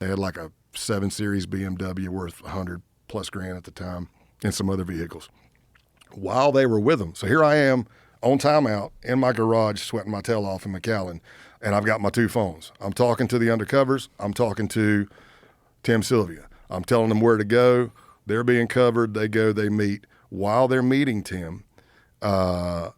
They had like a 7 Series BMW worth 100+ grand at the time and some other vehicles. While they were with them, so here I am on timeout in my garage sweating my tail off in McAllen, and I've got my 2 phones. I'm talking to the undercovers. I'm talking to Tim Sylvia. I'm telling them where to go. They're being covered. They go, they meet. While they're meeting Tim, the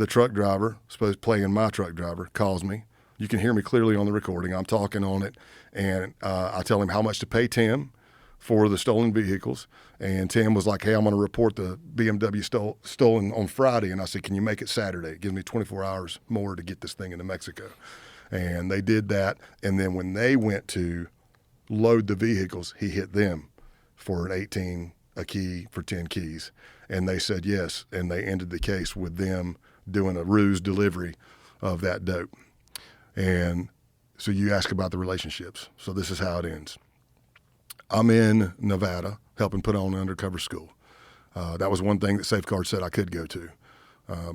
truck driver, supposed playing my truck driver, calls me. You can hear me clearly on the recording. I'm talking on it, and I tell him how much to pay Tim for the stolen vehicles. And Tim was like, hey, I'm going to report the BMW stolen on Friday. And I said, can you make it Saturday? It gives me 24 hours more to get this thing into Mexico. And they did that. And then when they went to load the vehicles, he hit them for an 18 a key for 10 keys. And they said yes. And they ended the case with them doing a ruse delivery of that dope. And so you ask about the relationships. So this is how it ends. I'm in Nevada helping put on an undercover school. That was one thing that Safeguard said I could go to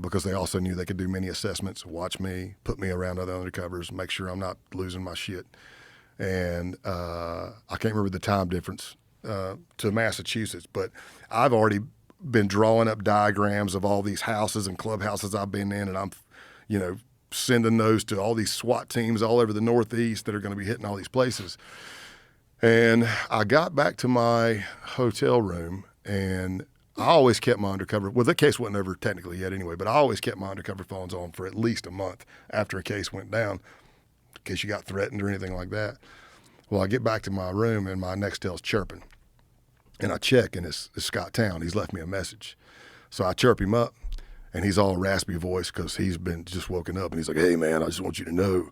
because they also knew they could do many assessments, watch me, put me around other undercovers, make sure I'm not losing my shit. And I can't remember the time difference to Massachusetts, but I've already been drawing up diagrams of all these houses and clubhouses I've been in, and I'm, sending those to all these SWAT teams all over the Northeast that are going to be hitting all these places. And I got back to my hotel room, and I always kept my undercover. Well, the case wasn't over technically yet anyway, but I always kept my undercover phones on for at least a month after a case went down, in case you got threatened or anything like that. Well, I get back to my room, and my Nextel's chirping. And I check, and it's Scott Town. He's left me a message. So I chirp him up, and he's all raspy voice because he's been just woken up. And he's like, hey, man, I just want you to know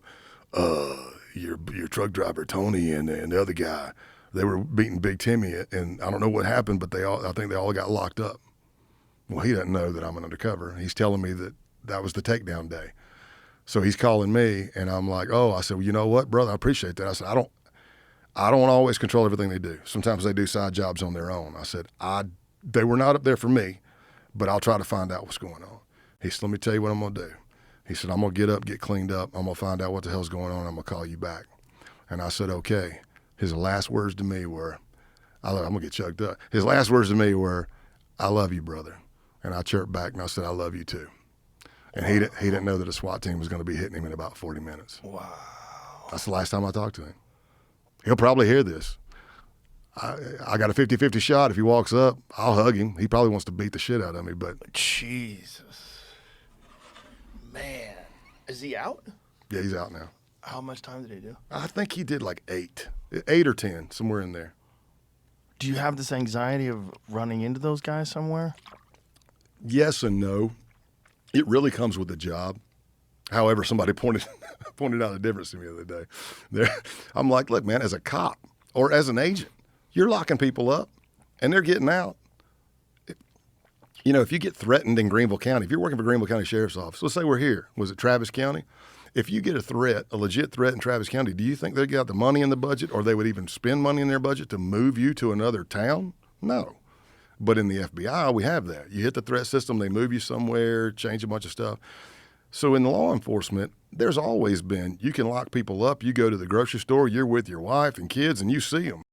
your truck driver, Tony, and the other guy, they were beating Big Timmy. And I don't know what happened, but I think they all got locked up. Well, he doesn't know that I'm an undercover. He's telling me that was the takedown day. So he's calling me, and I'm like, oh, I said, well, you know what, brother, I appreciate that. I said, I don't always control everything they do. Sometimes they do side jobs on their own. I said, they were not up there for me, but I'll try to find out what's going on. He said, let me tell you what I'm going to do. He said, I'm going to get up, get cleaned up. I'm going to find out what the hell's going on. I'm going to call you back. And I said, okay. His last words to me were, I'm going to get choked up. His last words to me were, I love you, brother. And I chirped back and I said, I love you too. And he didn't know that a SWAT team was going to be hitting him in about 40 minutes. Wow. That's the last time I talked to him. He'll probably hear this. I got a 50-50 shot. If he walks up, I'll hug him. He probably wants to beat the shit out of me, but Jesus. Man. Is he out? yeah, he's out now. How much time did he do? I think he did like 8 or 10, somewhere in there. Do you have this anxiety of running into those guys somewhere? Yes and no. It really comes with the job. However, somebody pointed out a difference to me the other day. I'm like, look, man, as a cop or as an agent, you're locking people up and they're getting out. If you get threatened in Greenville County, if you're working for Greenville County Sheriff's Office, let's say we're here. Was it Travis County? If you get a legit threat in Travis County, do you think they got the money in the budget or they would even spend money in their budget to move you to another town? No. But in the FBI, we have that. You hit the threat system, they move you somewhere, change a bunch of stuff. So in law enforcement, there's always been, you can lock people up. You go to the grocery store, you're with your wife and kids, and you see them.